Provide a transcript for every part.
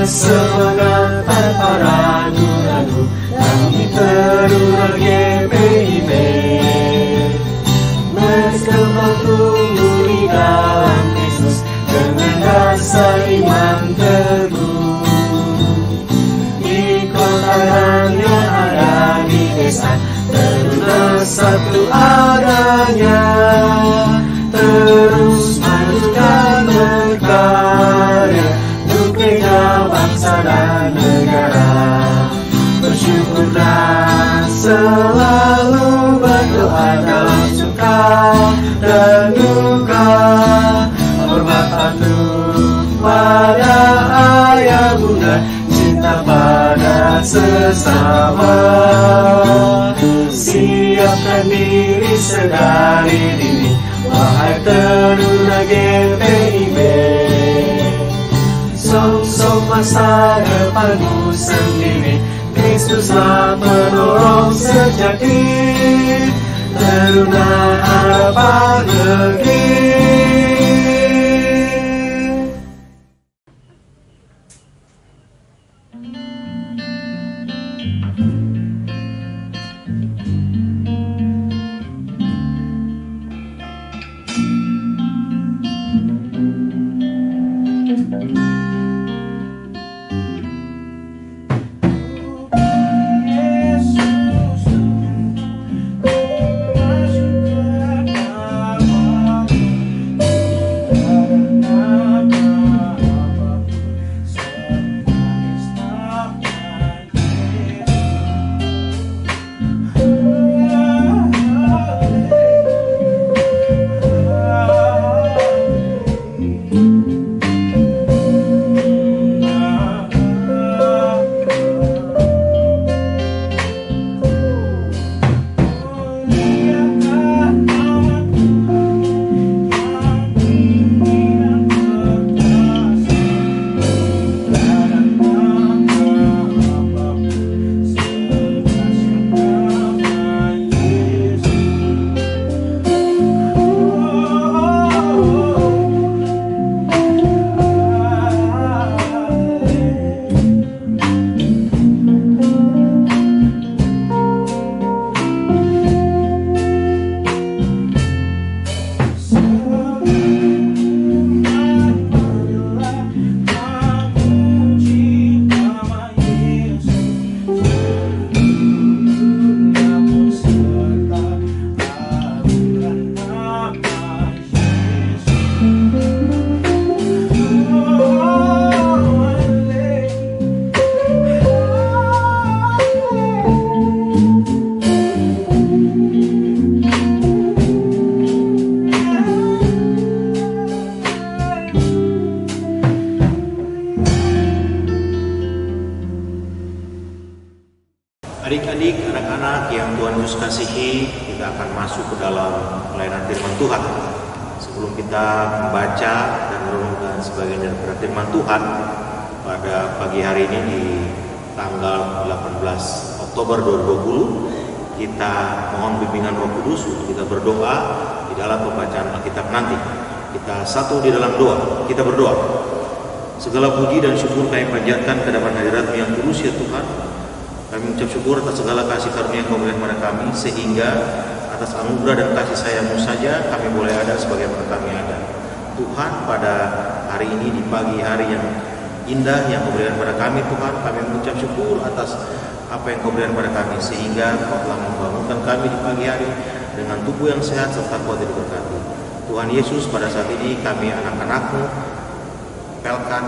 semangat tanpa ragu-ragu, kami Teruna GPIB berkembang tumbuh di dalam Kristus dengan dasar iman teguh. Di kota dan yang ada di desa, Teruna satu adanya, terus maju dan berkarya untuk kebaikan bangsa dan negara. Bersyukurlah selalu, berdoa dalam suka dan duka, hormat patuh pada ayah bunda, cinta pada sesama. Siapkan diri sedari dini, wahai Teruna GPIB. Song-song masa depanmu sendiri, Kristuslah penolong sejati, Teruna harapan negeri. Adik-adik, anak-anak yang Tuhan Yesus kasihi, kita akan masuk ke dalam pelayanan firman Tuhan. Sebelum kita membaca dan merenungkan sebagian dari firman Tuhan pada pagi hari ini di tanggal 18 Oktober 2020, kita mohon bimbingan Roh Kudus untuk kita berdoa di dalam pembacaan Alkitab nanti. Kita satu di dalam doa, kita berdoa. Segala puji dan syukur kami panjatkan ke hadapan hadirat-Mu yang kudus ya Tuhan. Kami mengucap syukur atas segala kasih karunia yang Kau berikan kepada kami, sehingga atas anugerah dan kasih sayang-Mu saja kami boleh ada sebagaimana kami ada. Tuhan, pada hari ini di pagi hari yang indah yang Kau berikan kepada kami, Tuhan, kami mengucap syukur atas apa yang Kau berikan kepada kami, sehingga Kau telah membangunkan kami di pagi hari dengan tubuh yang sehat serta kuat diberkati. Tuhan Yesus, pada saat ini kami anak-anak-Mu, Pelkan,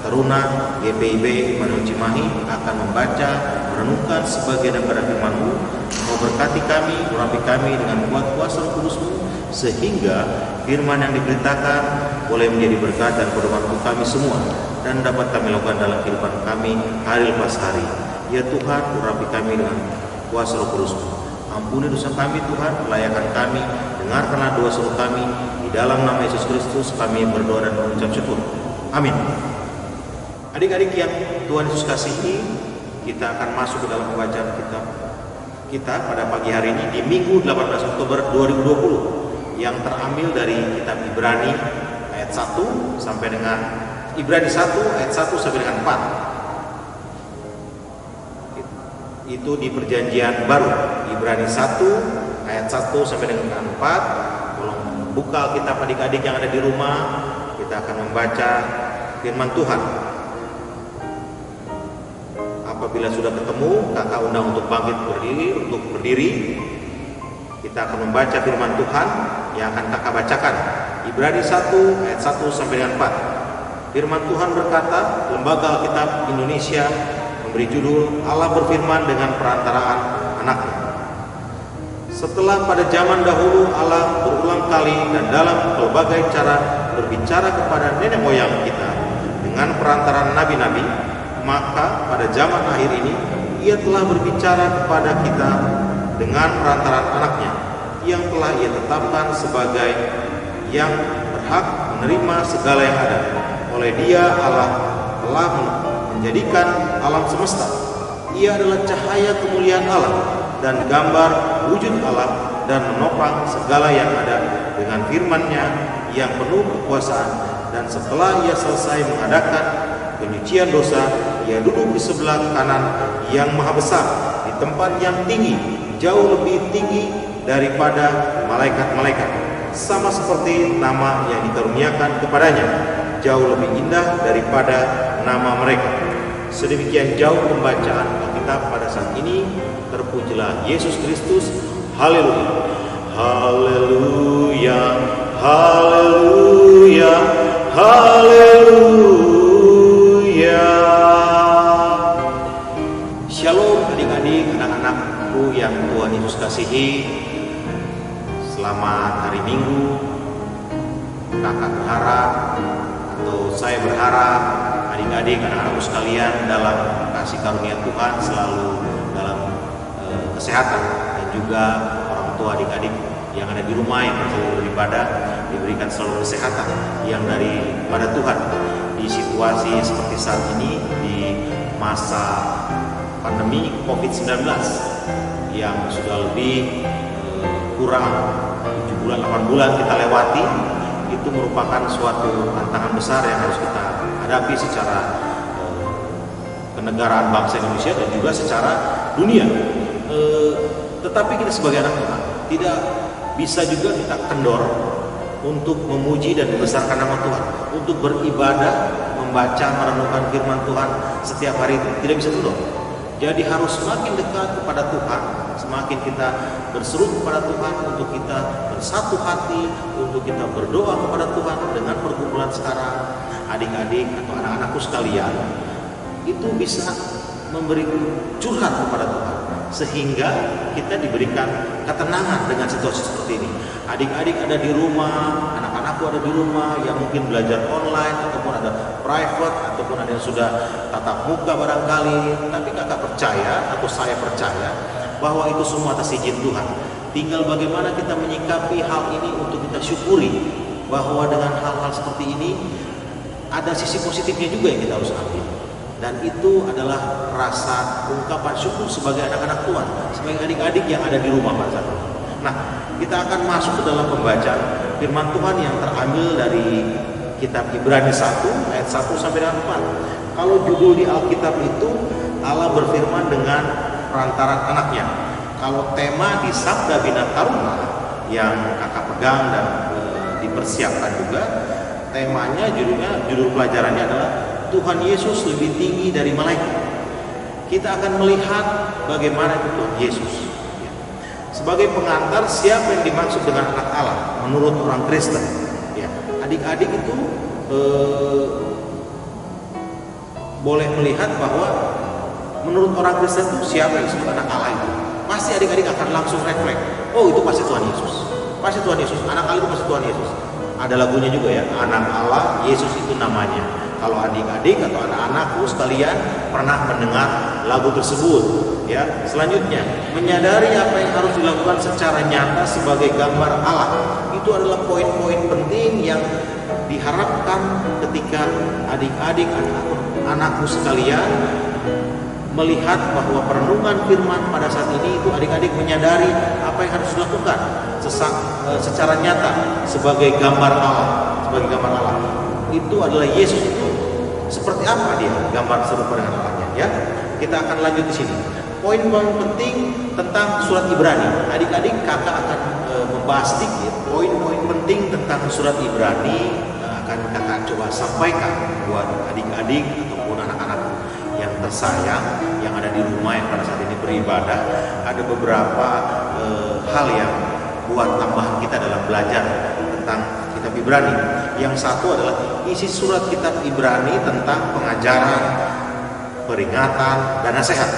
Teruna, GPIB, Immanuel Cimahi akan membaca, merenungkan sebagian daripada firman-Mu. Kau berkati kami, urapi kami dengan kuat kuasa Roh Kudus-Mu, sehingga firman yang diberitakan boleh menjadi berkat dan pedoman untuk kami semua, dan dapat kami lakukan dalam kehidupan kami hari lepas hari. Ya Tuhan, urapi kami dengan kuasa Roh Kudus-Mu. Ampuni dosa kami Tuhan, layakan kami, dengarkanlah doa seru kami. Di dalam nama Yesus Kristus kami berdoa dan mengucap syukur. Amin. Adik-adik yang Tuhan Yesus kasihi, kita akan masuk ke dalam pembacaan kita pada pagi hari ini di Minggu 18 Oktober 2020 yang terambil dari kitab Ibrani ayat 1 sampai dengan 8. Ibrani 1 ayat 1 sampai dengan 4. Itu di perjanjian baru. Ibrani 1 ayat 1 sampai dengan 4. Tolong buka Alkitab adik-adik yang ada di rumah. Kita akan membaca firman Tuhan. Apabila sudah ketemu, kakak undang untuk bangkit berdiri. Kita akan membaca firman Tuhan yang akan kakak bacakan. Ibrani 1 ayat 1 sampai dengan 4. Firman Tuhan berkata, Lembaga Alkitab Indonesia memberi judul Allah berfirman dengan perantaraan anaknya. Setelah pada zaman dahulu Allah berulang kali dan dalam berbagai cara berbicara kepada nenek moyang kita dengan perantaraan nabi-nabi, maka pada zaman akhir ini Ia telah berbicara kepada kita dengan perantaraan anaknya yang telah Ia tetapkan sebagai yang berhak menerima segala yang ada. Oleh Dia Allah telah menjadikan alam semesta. Ia adalah cahaya kemuliaan Allah dan gambar wujud Allah dan menopang segala yang ada dengan firman-Nya yang penuh kekuasaan. Dan setelah Ia selesai mengadakan penyucian dosa, Ia duduk di sebelah kanan yang maha besar di tempat yang tinggi, jauh lebih tinggi daripada malaikat-malaikat, sama seperti nama yang dikaruniakan kepadanya jauh lebih indah daripada nama mereka. Sedemikian jauh pembacaan Alkitab pada saat ini. Terpujilah Yesus Kristus. Haleluya, haleluya, haleluya, haleluya. Shalom adik-adik, anak-anakku yang Tuhan Yesus kasihi. Selamat hari Minggu. Kakak berharap, atau saya berharap, adik-adik, anak-anakku sekalian dalam kasih karunia Tuhan selalu dalam kesehatan, dan juga orang tua adik-adik yang ada di rumah yang selalu beribadah diberikan selalu kesehatan yang daripada Tuhan di situasi seperti saat ini, di masa pandemi COVID-19 yang sudah lebih kurang 7 bulan 8 bulan kita lewati. Itu merupakan suatu tantangan besar yang harus kita hadapi secara kenegaraan bangsa Indonesia dan juga secara dunia. Tetapi kita sebagai anak Tuhan tidak bisa juga kita kendor untuk memuji dan membesarkan nama Tuhan, untuk beribadah, membaca, merenungkan firman Tuhan setiap hari itu tidak bisa kendor. Jadi harus semakin dekat kepada Tuhan, semakin kita berseru kepada Tuhan, untuk kita bersatu hati, untuk kita berdoa kepada Tuhan dengan pergumulan sekarang. Adik-adik atau anak-anakku sekalian, itu bisa memberi curhat kepada Tuhan, sehingga kita diberikan ketenangan dengan situasi seperti ini. Adik-adik ada di rumah, anak-anakku ada di rumah yang mungkin belajar online, ataupun ada private, ataupun ada yang sudah tatap muka barangkali. Tapi kakak percaya, atau saya percaya, bahwa itu semua atas izin Tuhan. Tinggal bagaimana kita menyikapi hal ini untuk kita syukuri bahwa dengan hal-hal seperti ini ada sisi positifnya juga yang kita harus ambil. Dan itu adalah rasa ungkapan syukur sebagai anak-anak Tuhan, sebagai adik-adik yang ada di rumah pada saat ini. Nah, kita akan masuk ke dalam pembacaan firman Tuhan yang terambil dari kitab Ibrani 1 ayat 1 sampai dengan 4. Kalau judul di Alkitab itu Allah berfirman dengan perantaraan anaknya. Kalau tema di Sabda Bina Taruna yang kakak pegang dan dipersiapkan juga, temanya judul pelajarannya adalah Tuhan Yesus lebih tinggi dari malaikat. Kita akan melihat bagaimana itu Tuhan Yesus. Sebagai pengantar, siapa yang dimaksud dengan anak Allah menurut orang Kristen? Ya, adik-adik itu boleh melihat bahwa menurut orang Kristen itu siapa yang disebut anak Allah itu? Pasti adik-adik akan langsung refleks. Oh, itu pasti Tuhan Yesus. Pasti Tuhan Yesus. Anak Allah itu pasti Tuhan Yesus. Ada lagunya juga ya, anak Allah, Yesus itu namanya. Kalau adik-adik atau anak-anakku sekalian pernah mendengar lagu tersebut, ya. Selanjutnya, menyadari apa yang harus dilakukan secara nyata sebagai gambar Allah. Itu adalah poin-poin penting yang diharapkan ketika adik-adik, anakku sekalian melihat bahwa perenungan firman pada saat ini itu adik-adik menyadari apa yang harus dilakukan secara nyata sebagai gambar Allah, sebagai gambar Allah. Itu adalah Yesus itu Seperti apa dia gambar serupa dengan Allahnya? Ya, kita akan lanjut di sini. Poin-poin penting tentang surat Ibrani. Adik-adik, kakak akan membahas sedikit poin-poin penting tentang surat Ibrani. Akan kakak coba sampaikan buat adik-adik ataupun anak-anak yang tersayang yang ada di rumah yang pada saat ini beribadah. Ada beberapa hal yang buat tambahan kita dalam belajar tentang kitab Ibrani. Yang satu adalah isi surat kitab Ibrani tentang pengajaran, peringatan, dan nasihat.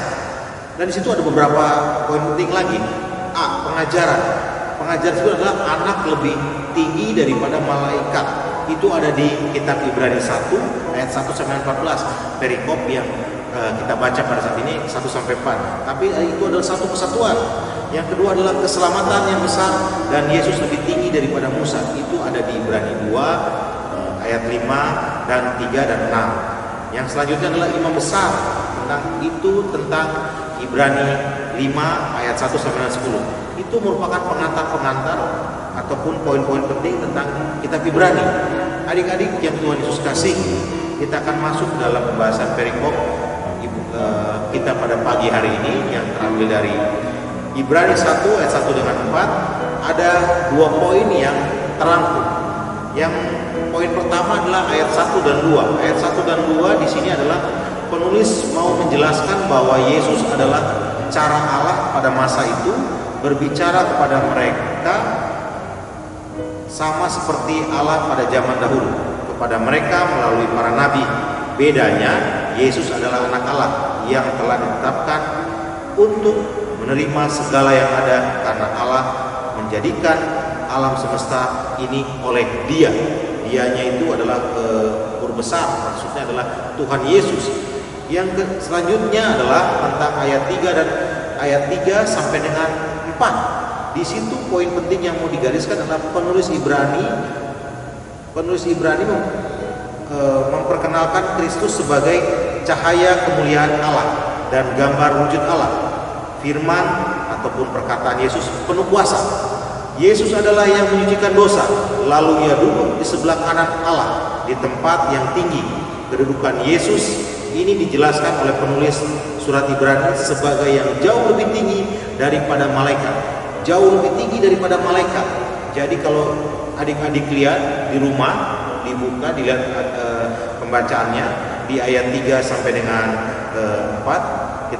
Dan di situ ada beberapa poin penting lagi. A. Pengajaran. Pengajaran itu adalah anak lebih tinggi daripada malaikat. Itu ada di kitab Ibrani 1 ayat 1 sampai 14. Perikop yang kita baca pada saat ini 1 sampai 4. Tapi itu adalah satu kesatuan. Yang kedua adalah keselamatan yang besar dan Yesus lebih tinggi daripada Musa. Itu ada di Ibrani 2 ayat 5 dan 3 dan 6. Yang selanjutnya adalah imam besar. Tentang Ibrani 5 ayat 1 sampai 10. Itu merupakan pengantar-pengantar ataupun poin-poin penting tentang kitab Ibrani. Adik-adik yang Tuhan Yesus kasihi, kita akan masuk dalam pembahasan perikop kita pada pagi hari ini yang terambil dari Ibrani 1 ayat 1 dengan 4. Ada 2 poin yang terangkum. Yang poin pertama adalah ayat 1 dan 2. Ayat 1 dan 2 di sini adalah penulis mau menjelaskan bahwa Yesus adalah cara Allah pada masa itu berbicara kepada mereka sama seperti Allah pada zaman dahulu kepada mereka melalui para nabi. Bedanya, Yesus adalah anak Allah yang telah ditetapkan untuk menerima segala yang ada karena Allah menjadikan alam semesta ini oleh Dia. Dianya itu adalah Guru besar, maksudnya adalah Tuhan Yesus. Yang selanjutnya adalah tentang ayat 3 dan ayat 3 sampai dengan 4. Di situ poin penting yang mau digariskan adalah penulis Ibrani memperkenalkan Kristus sebagai cahaya kemuliaan Allah dan gambar wujud Allah. Firman ataupun perkataan Yesus penuh kuasa. Yesus adalah yang menyucikan dosa, lalu Ia duduk di sebelah kanan Allah di tempat yang tinggi. Kedudukan Yesus ini dijelaskan oleh penulis surat Ibrani sebagai yang jauh lebih tinggi daripada malaikat. Jauh lebih tinggi daripada malaikat. Jadi kalau adik-adik lihat di rumah, dibuka, dilihat pembacaannya di ayat 3 sampai dengan 4,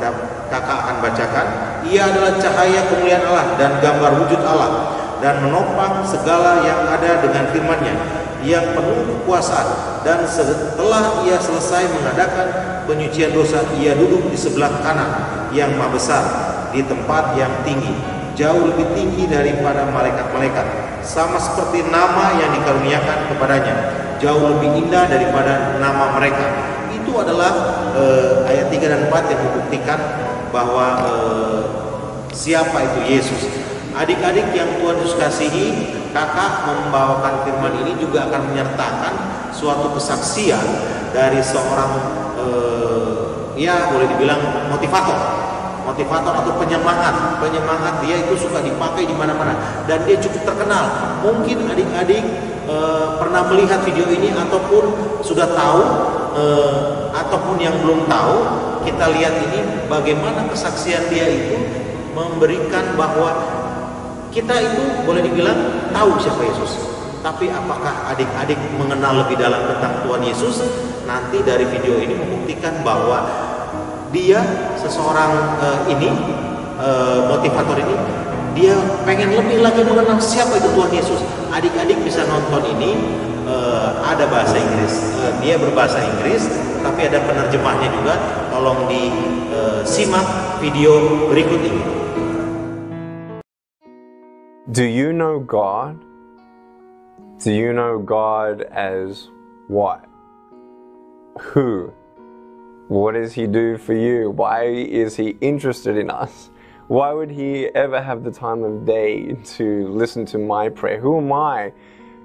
kakak akan bacakan. Ia adalah cahaya kemuliaan Allah dan gambar wujud Allah, dan menopang segala yang ada dengan firman-Nya yang penuh kekuasaan. Dan setelah Ia selesai mengadakan penyucian dosa, Ia duduk di sebelah kanan yang maha besar di tempat yang tinggi, jauh lebih tinggi daripada malaikat-malaikat, sama seperti nama yang dikaruniakan kepadanya jauh lebih indah daripada nama mereka. Itu adalah ayat 3 dan 4 yang membuktikan bahwa siapa itu Yesus. Adik-adik yang Tuhan Yesus kasihi, kakak membawakan firman ini juga akan menyertakan suatu kesaksian dari seorang boleh dibilang motivator atau penyemangat. Dia itu suka dipakai di mana-mana dan dia cukup terkenal. Mungkin adik-adik pernah melihat video ini ataupun sudah tahu ataupun yang belum tahu. Kita lihat ini bagaimana kesaksian dia itu memberikan bahwa kita itu boleh dibilang tahu siapa Yesus, tapi apakah adik-adik mengenal lebih dalam tentang Tuhan Yesus? Nanti dari video ini membuktikan bahwa dia seseorang motivator ini, dia pengen lebih lagi mengenal siapa itu Tuhan Yesus. Adik-adik bisa nonton ini, ada bahasa Inggris, dia berbahasa Inggris, tapi ada penerjemahnya juga. Tolong disimak video berikut ini. Do you know God? Do you know God as what? Who? What does He do for you? Why is He interested in us? Why would He ever have the time of day to listen to my prayer? Who am I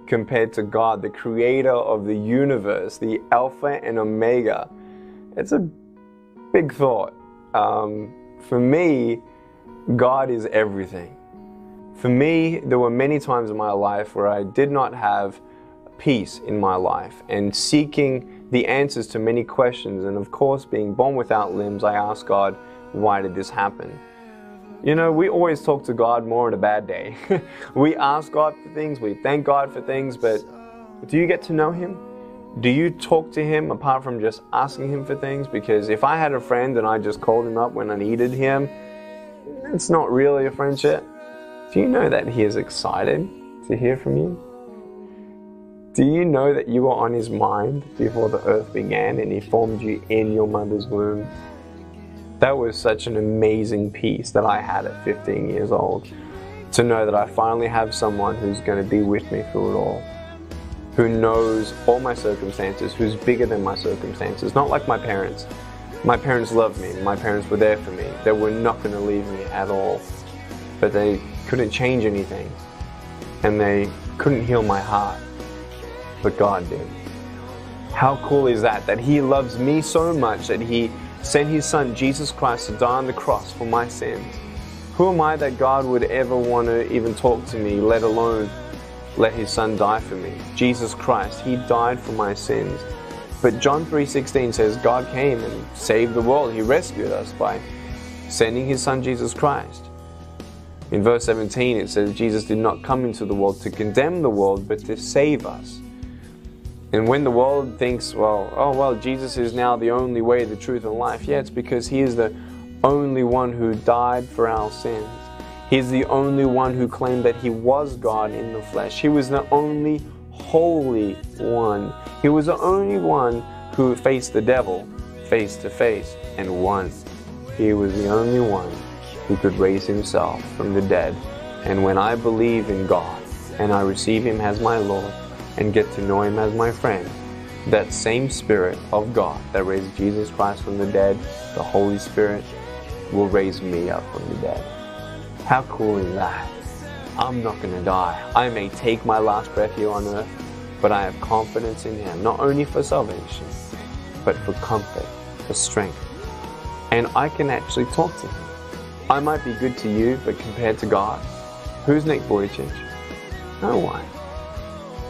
compared to God, the creator of the universe, the Alpha and Omega? It's a big thought. For me, God is everything. For me, there were many times in my life where I did not have peace in my life and seeking the answers to many questions. And of course, being born without limbs, I asked God, why did this happen? You know, we always talk to God more on a bad day. We ask God for things, we thank God for things, but do you get to know Him? Do you talk to Him apart from just asking Him for things? Because if I had a friend and I just called Him up when I needed Him, it's not really a friendship. Do you know that He is excited to hear from you? Do you know that you were on His mind before the earth began and He formed you in your mother's womb? That was such an amazing peace that I had at 15 years old, to know that I finally have someone who's going to be with me through it all, who knows all my circumstances, who's bigger than my circumstances. Not like my parents. My parents loved me. My parents were there for me. They were not going to leave me at all. But they couldn't change anything. And they couldn't heal my heart. But God did. How cool is that? That He loves me so much that He sent His Son, Jesus Christ, to die on the cross for my sins. Who am I that God would ever want to even talk to me, let alone let His Son die for me? Jesus Christ, He died for my sins. But John 3:16 says God came and saved the world. He rescued us by sending His Son, Jesus Christ. In verse 17 it says Jesus did not come into the world to condemn the world, but to save us. And when the world thinks, well, Jesus is now the only way, the truth, and life. Yeah, it's because He is the only one who died for our sins. He's the only one who claimed that He was God in the flesh. He was the only holy one. He was the only one who faced the devil face to face and won. He was the only one who could raise Himself from the dead. And when I believe in God and I receive Him as my Lord and get to know Him as my friend, that same Spirit of God that raised Jesus Christ from the dead, the Holy Spirit, will raise me up from the dead. How cool is that? I'm not going to die. I may take my last breath here on earth, but I have confidence in Him, not only for salvation, but for comfort, for strength. And I can actually talk to Him. I might be good to you, but compared to God, who's Nick Vujicic? No one.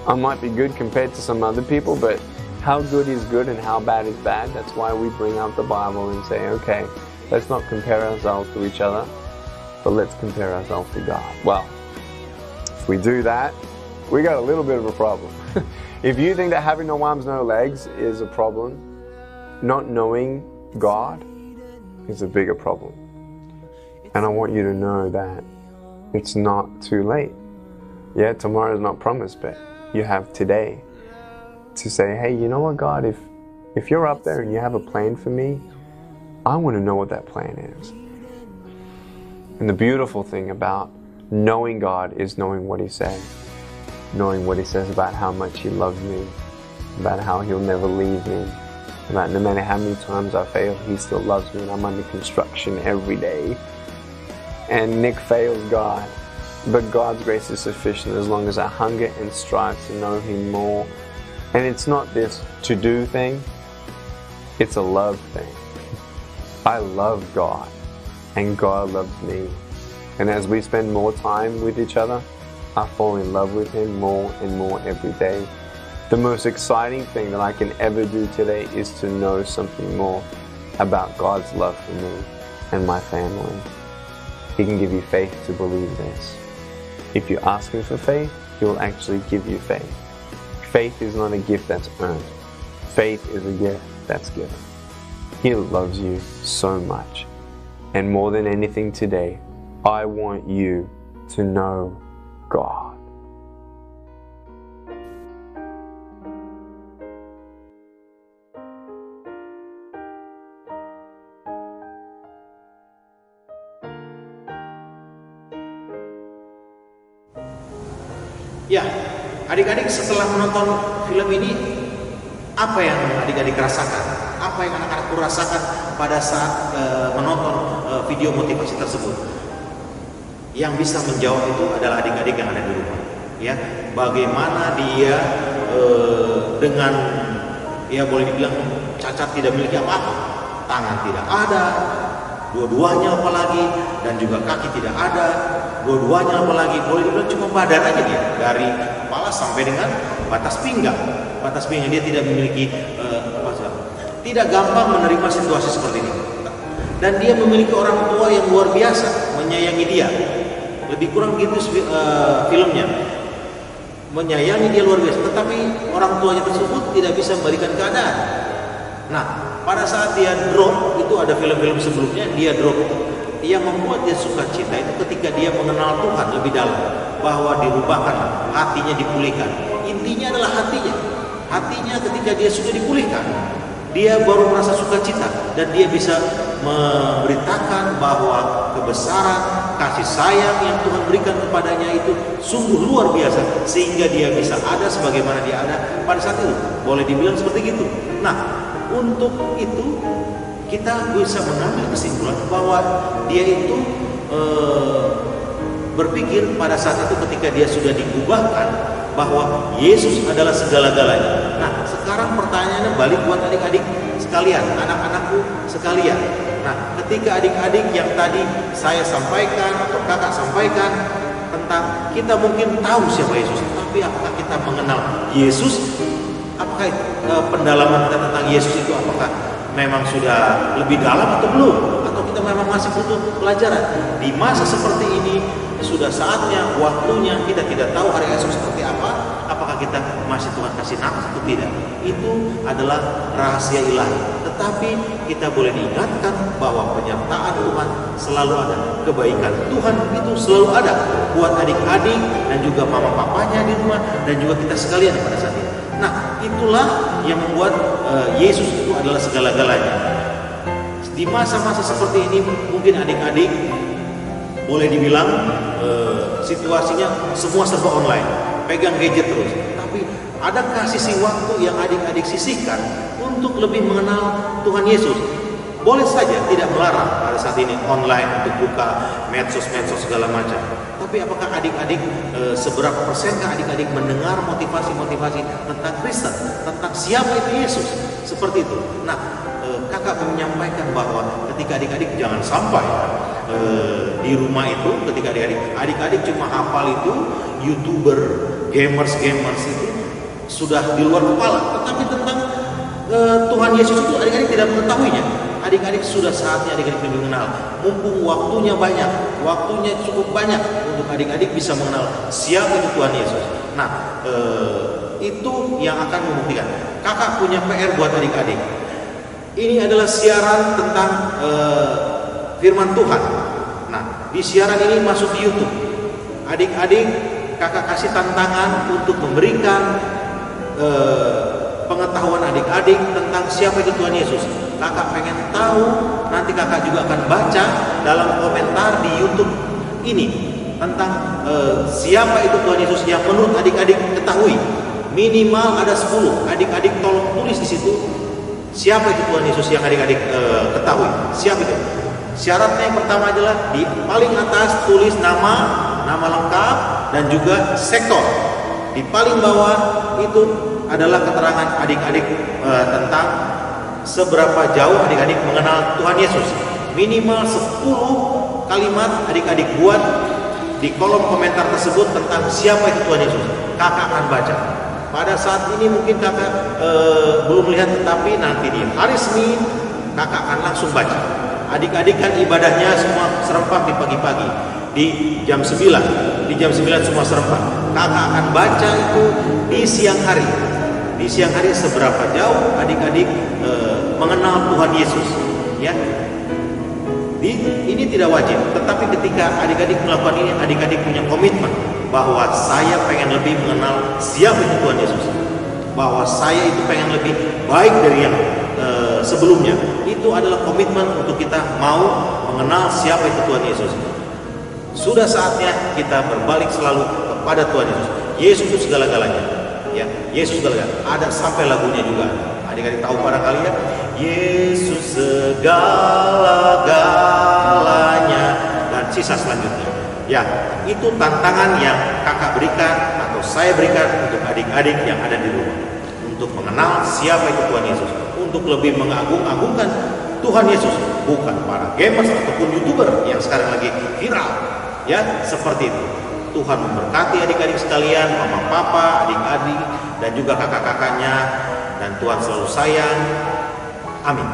I might be good compared to some other people, but how good is good and how bad is bad? That's why we bring out the Bible and say, okay, let's not compare ourselves to each other, but let's compare ourselves to God. Well, if we do that, we got a little bit of a problem. If you think that having no arms, no legs is a problem, not knowing God is a bigger problem. And I want you to know that it's not too late. Yeah, tomorrow is not promised, but you have today to say, hey, you know what, God, if you're up there and you have a plan for me, I want to know what that plan is. And the beautiful thing about knowing God is knowing what He said. Knowing what He says about how much He loves me, about how He'll never leave me, about no matter how many times I fail, He still loves me and I'm under construction every day. And Nick fails God, but God's grace is sufficient as long as I hunger and strive to know Him more. And it's not this to-do thing, it's a love thing. I love God, and God loves me. And as we spend more time with each other, I fall in love with Him more and more every day. The most exciting thing that I can ever do today is to know something more about God's love for me and my family. He can give you faith to believe this. If you ask Him for faith, He will actually give you faith. Faith is not a gift that's earned. Faith is a gift that's given. He loves you so much. And more than anything today, I want you to know God. Ya, adik-adik setelah menonton film ini, apa yang adik-adik rasakan? Apa yang anak-anak rasakan pada saat menonton video motivasi tersebut? Yang bisa menjawab itu adalah adik-adik yang ada di rumah. Ya, bagaimana dia dengan, ya boleh dibilang cacat, tidak memiliki apa-apa, tangan tidak ada, dua-duanya apalagi, dan juga kaki tidak ada, dua-duanya apalagi, boleh dibilang cuma badan aja dia, dari kepala sampai dengan batas pinggang. Batas pinggang, dia tidak memiliki tidak gampang menerima situasi seperti ini. Dan dia memiliki orang tua yang luar biasa menyayangi dia. Lebih kurang gitu filmnya. Menyayangi dia luar biasa, tetapi orang tuanya tersebut tidak bisa membalikan keadaan. Nah, pada saat dia drop, itu ada film-film sebelumnya, dia drop itu. Yang membuat dia suka cita itu ketika dia mengenal Tuhan lebih dalam, bahwa dirubahkan, hatinya dipulihkan. Intinya adalah hatinya. Hatinya ketika dia sudah dipulihkan, dia baru merasa sukacita dan dia bisa memberitakan bahwa kebesaran kasih sayang yang Tuhan berikan kepadanya itu sungguh luar biasa, sehingga dia bisa ada sebagaimana dia ada pada saat itu. Boleh dibilang seperti itu. Nah, untuk itu kita bisa mengambil kesimpulan bahwa dia itu berpikir pada saat itu ketika dia sudah digubahkan bahwa Yesus adalah segala-galanya. Nah, sekarang pertanyaannya balik buat adik-adik sekalian, anak-anakku sekalian. Nah, ketika adik-adik yang tadi saya sampaikan atau kakak sampaikan tentang kita mungkin tahu siapa Yesus, tapi apakah kita mengenal Yesus? Apakah pendalaman kita tentang Yesus itu apakah memang sudah lebih dalam atau belum? Atau kita memang masih butuh pelajaran? Di masa seperti ini sudah saatnya, waktunya, kita tidak tahu hari esok seperti apa. Apakah kita masih Tuhan kasih nafas atau tidak? Itu adalah rahasia ilahi. Tetapi kita boleh diingatkan bahwa penyertaan Tuhan selalu ada. Kebaikan Tuhan itu selalu ada buat adik-adik dan juga mama papanya di rumah dan juga kita sekalian pada saat ini. Nah, itulah yang membuat Yesus itu adalah segala-galanya. Di masa-masa seperti ini mungkin adik-adik boleh dibilang situasinya semua serba online, pegang gadget terus. Tapi adakah sisi waktu yang adik-adik sisihkan untuk lebih mengenal Tuhan Yesus? Boleh saja tidak melarang pada saat ini online untuk buka medsos-medsos segala macam. Tapi apakah adik-adik seberapa persenkah adik-adik mendengar motivasi-motivasi tentang Kristen, tentang siapa itu Yesus? Seperti itu. Nah, kakak menyampaikan bahwa ketika adik-adik jangan sampai di rumah itu, ketika adik-adik cuma hafal itu YouTuber, gamers itu sudah di luar kepala. Tetapi tentang Tuhan Yesus itu adik-adik tidak mengetahuinya. Adik-adik sudah saatnya adik-adik lebih mengenal. Mumpung waktunya banyak, waktunya cukup banyak untuk adik-adik bisa mengenal siapa itu Tuhan Yesus. Nah, itu yang akan membuktikan. Kakak punya PR buat adik-adik. Ini adalah siaran tentang firman Tuhan. Nah, di siaran ini masuk di YouTube. Adik-adik, kakak kasih tantangan untuk memberikan pengetahuan adik-adik tentang siapa itu Tuhan Yesus. Kakak pengen tahu, nanti kakak juga akan baca dalam komentar di YouTube ini tentang siapa itu Tuhan Yesus yang menurut adik-adik ketahui. Minimal ada 10. Adik-adik tolong tulis di situ siapa itu Tuhan Yesus yang adik-adik ketahui. Siapa itu? Syaratnya yang pertama adalah di paling atas tulis nama lengkap dan juga sektor. Di paling bawah itu adalah keterangan adik-adik tentang seberapa jauh adik-adik mengenal Tuhan Yesus. Minimal 10 kalimat adik-adik buat di kolom komentar tersebut tentang siapa itu Tuhan Yesus. Kakak akan baca. Pada saat ini mungkin kakak belum melihat, tetapi nanti di hari Senin kakak akan langsung baca. Adik-adik kan ibadahnya semua serempak di pagi-pagi, di jam 9. Di jam 9 semua serempak. Kakak akan baca itu di siang hari. Di siang hari seberapa jauh adik-adik mengenal Tuhan Yesus, ya. Ini tidak wajib, tetapi ketika adik-adik melakukan ini, adik-adik punya komitmen bahwa saya pengen lebih mengenal siapa itu Tuhan Yesus, bahwa saya itu pengen lebih baik dari yang sebelumnya. Itu adalah komitmen untuk kita mau mengenal siapa itu Tuhan Yesus. Sudah saatnya kita berbalik selalu kepada Tuhan Yesus. Yesus itu segala-galanya, ya. Yesus segala-galanya. Ada sampai lagunya juga. Adik-adik tahu barangkali ya, Yesus segala-galanya, dan sisa selanjutnya. Ya, itu tantangan yang kakak berikan atau saya berikan untuk adik-adik yang ada di rumah, untuk mengenal siapa itu Tuhan Yesus, untuk lebih mengagung-agungkan Tuhan Yesus, bukan para gamers ataupun YouTuber yang sekarang lagi viral, ya, seperti itu. Tuhan memberkati adik-adik sekalian, mama papa, adik-adik, dan juga kakak-kakaknya, dan Tuhan selalu sayang. Amin.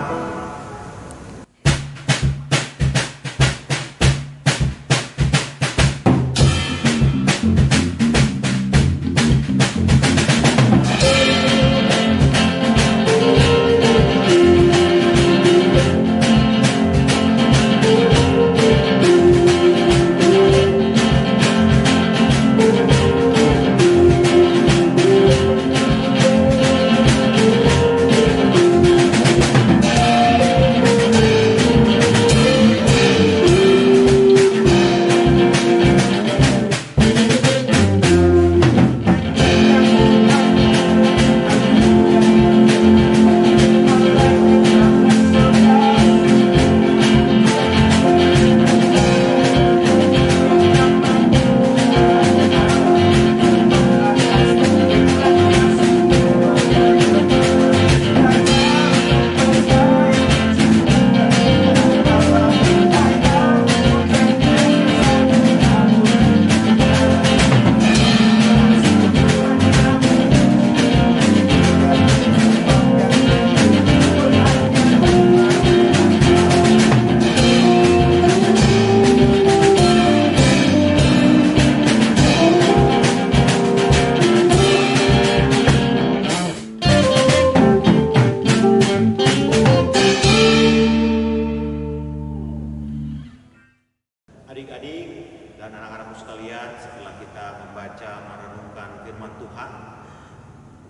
Adik-adik dan anak-anakku sekalian, setelah kita membaca merenungkan firman Tuhan,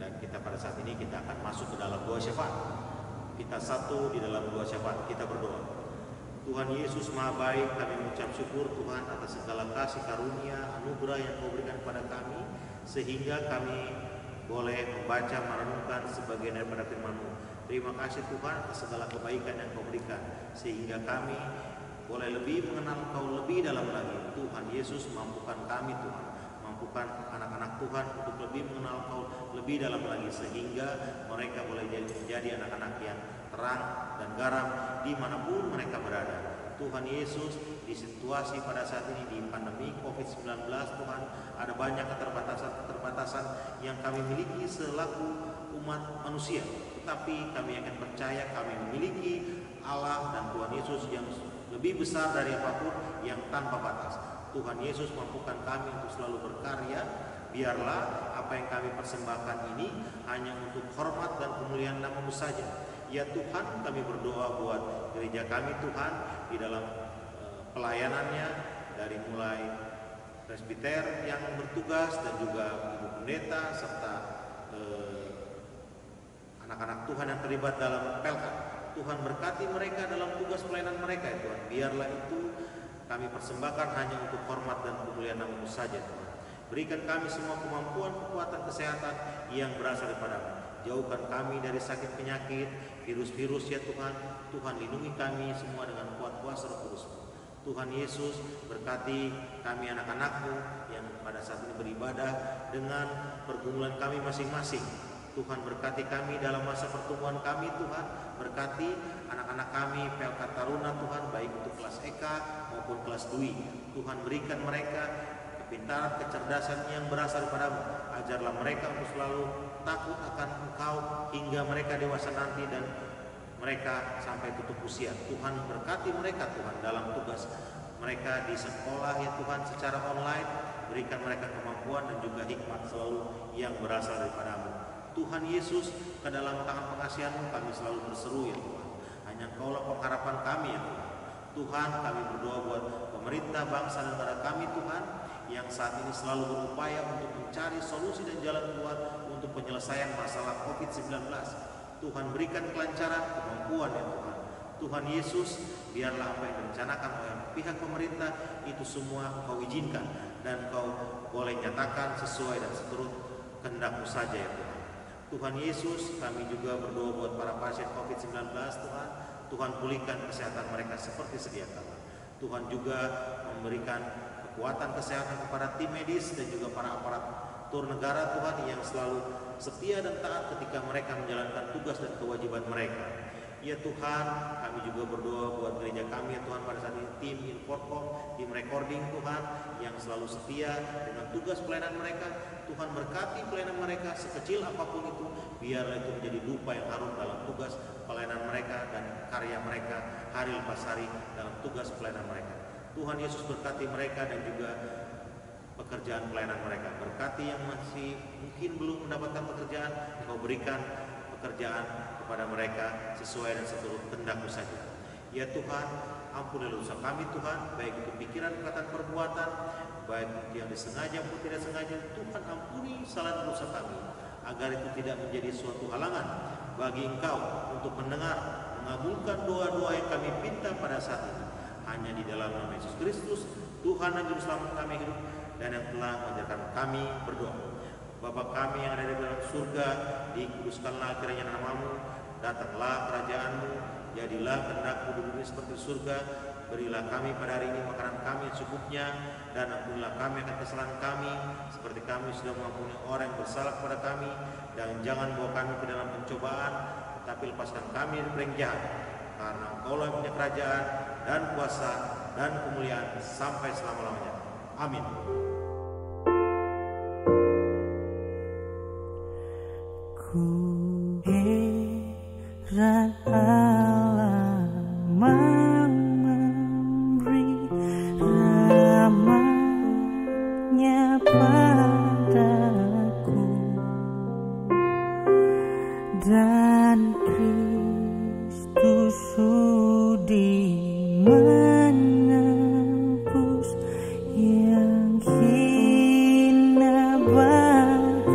dan kita pada saat ini kita akan masuk ke dalam doa syafaat. Kita satu di dalam doa syafaat, kita berdoa. Tuhan Yesus Maha Baik, kami mengucap syukur Tuhan atas segala kasih karunia, anugerah yang Kau berikan kepada kami, sehingga kami boleh membaca merenungkan sebagian daripada firman-Mu. Terima kasih Tuhan atas segala kebaikan yang Kau berikan, sehingga kami boleh lebih mengenal Kau lebih dalam lagi. Tuhan Yesus, mampukan kami Tuhan, mampukan anak-anak Tuhan untuk lebih mengenal Kau lebih dalam lagi, sehingga mereka boleh menjadi anak-anak yang terang dan garam dimanapun mereka berada. Tuhan Yesus, di situasi pada saat ini di pandemi COVID-19 Tuhan, ada banyak keterbatasan yang kami miliki selaku umat manusia, tetapi kami akan percaya kami memiliki Allah dan Tuhan Yesus yang lebih besar dari apapun, yang tanpa batas. Tuhan Yesus, mampukan kami untuk selalu berkarya. Biarlah apa yang kami persembahkan ini hanya untuk hormat dan kemuliaan nama-Mu saja. Ya Tuhan, kami berdoa buat gereja kami Tuhan, di dalam pelayanannya, dari mulai presbiter yang bertugas dan juga ibu pendeta serta anak-anak Tuhan yang terlibat dalam pelkat. Tuhan berkati mereka dalam tugas pelayanan mereka ya Tuhan. Biarlah itu kami persembahkan hanya untuk hormat dan kemuliaan nama-Mu saja Tuhan. Berikan kami semua kemampuan, kekuatan, kesehatan yang berasal daripada-Mu. Jauhkan kami dari sakit penyakit, virus-virus ya Tuhan. Tuhan lindungi kami semua dengan kuat kuasa Roh Kudus-Mu. Tuhan Yesus, berkati kami anak-anak-Mu yang pada saat ini beribadah dengan pergumulan kami masing-masing. Tuhan berkati kami dalam masa pertumbuhan kami Tuhan. Berkati anak-anak kami Pelkat Taruna Tuhan, baik untuk kelas EK maupun kelas DUI. Tuhan berikan mereka kepintaran, kecerdasan yang berasal daripada-Mu. Ajarlah mereka untuk selalu takut akan Engkau hingga mereka dewasa nanti dan mereka sampai tutup usia. Tuhan berkati mereka Tuhan dalam tugas mereka di sekolah ya Tuhan secara online. Berikan mereka kemampuan dan juga hikmat selalu yang berasal daripada-Mu. Tuhan Yesus, ke dalam tangan pengasihan-Mu kami selalu berseru ya Tuhan. Hanya Engkaulah pengharapan kami ya Tuhan. Tuhan, kami berdoa buat pemerintah bangsa dan negara kami Tuhan, yang saat ini selalu berupaya untuk mencari solusi dan jalan keluar untuk penyelesaian masalah COVID-19. Tuhan berikan kelancaran, kemampuan ya Tuhan. Tuhan Yesus, biarlah apa yang direncanakan oleh pihak pemerintah itu semua Kau izinkan dan Kau boleh nyatakan sesuai dan seturut kehendak-Mu saja ya Tuhan. Tuhan Yesus, kami juga berdoa buat para pasien COVID-19 Tuhan. Tuhan pulihkan kesehatan mereka seperti sedia kala. Tuhan juga memberikan kekuatan kesehatan kepada tim medis dan juga para aparatur negara Tuhan yang selalu setia dan taat ketika mereka menjalankan tugas dan kewajiban mereka. Ya Tuhan, kami juga berdoa buat gereja kami ya Tuhan, pada saat ini tim Inforcom, tim recording Tuhan, yang selalu setia dengan tugas pelayanan mereka. Tuhan berkati pelayanan mereka sekecil apapun itu, biarlah itu menjadi dupa yang harum dalam tugas pelayanan mereka dan karya mereka hari lepas hari dalam tugas pelayanan mereka. Tuhan Yesus berkati mereka dan juga pekerjaan pelayanan mereka. Berkati yang masih mungkin belum mendapatkan pekerjaan, Engkau berikan pekerjaan kepada mereka sesuai dan seturut kehendak-Mu saja. Ya Tuhan, ampunilah dosa kami Tuhan, baik itu pikiran, perkataan, perbuatan, baik yang disengaja maupun tidak sengaja. Tuhan ampuni salah dosa kami, agar itu tidak menjadi suatu halangan bagi Engkau untuk mendengar, mengabulkan doa-doa yang kami minta pada saat ini. Hanya di dalam nama Yesus Kristus, Tuhan dan Juru Selamat kami hidup dan yang telah mengajarkan kami berdoa. Bapa kami yang ada di dalam surga, dikuduskanlah kiranya nama-Mu, datanglah kerajaan-Mu, jadilah kehendak-Mu di bumi seperti surga. Berilah kami pada hari ini makanan kami yang secukupnya, dan ampunilah kami akan kesalahan kami, seperti kami sudah mengampuni orang yang bersalah kepada kami. Dan jangan bawa kami ke dalam pencobaan, tetapi lepaskan kami dari yang jahat. Karena Engkau-lah yang punya kerajaan dan kuasa dan kemuliaan sampai selama-lamanya. Amin. Ku heran Allah memberi rahmat-Nya padaku, dan Kristus sudi menebus yang hina bagaiku.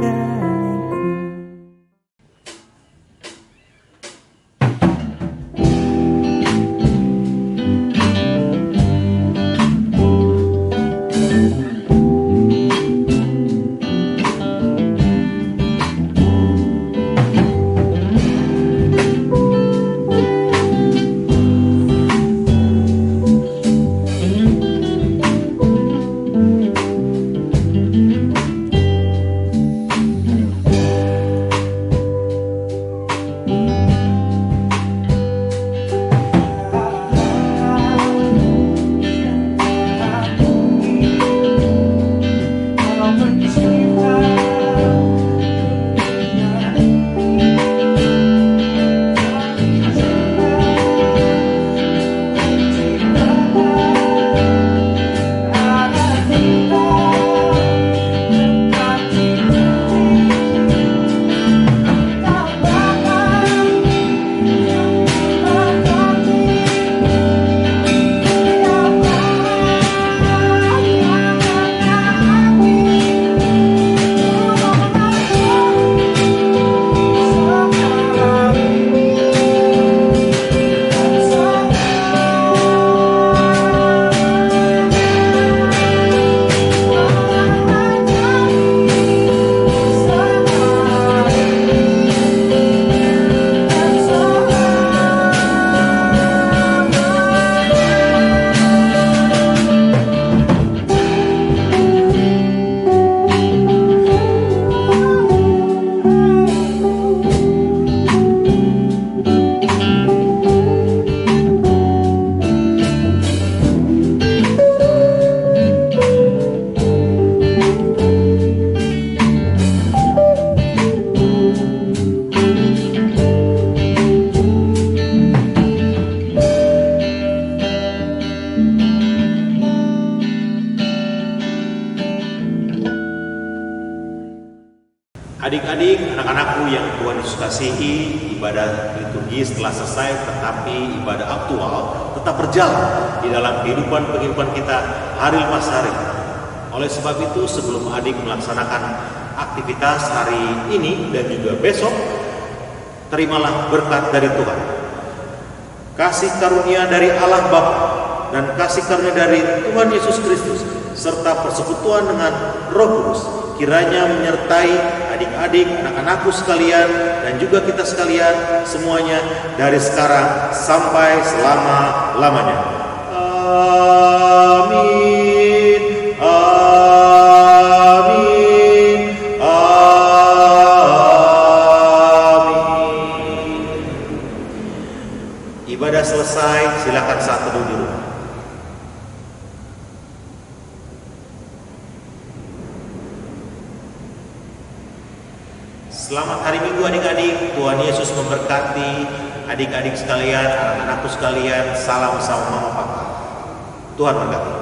Adik-adik, anak-anakku yang Tuhan Yesus kasihi, ibadah liturgi setelah selesai, tetapi ibadah aktual tetap berjalan di dalam kehidupan kita hari lepas hari. Oleh sebab itu, sebelum adik melaksanakan aktivitas hari ini dan juga besok, terimalah berkat dari Tuhan. Kasih karunia dari Allah Bapa dan kasih karunia dari Tuhan Yesus Kristus serta persekutuan dengan Roh Kudus kiranya menyertai adik-adik, anak-anakku sekalian, dan juga kita sekalian semuanya dari sekarang sampai selama-lamanya. Amin. Amin. Amin. ibadah selesai, silakan saat teduh di rumah. Selamat hari Minggu adik-adik. Tuhan Yesus memberkati adik-adik sekalian, anak-anakku sekalian. Salam sama mama papa. Tuhan memberkati.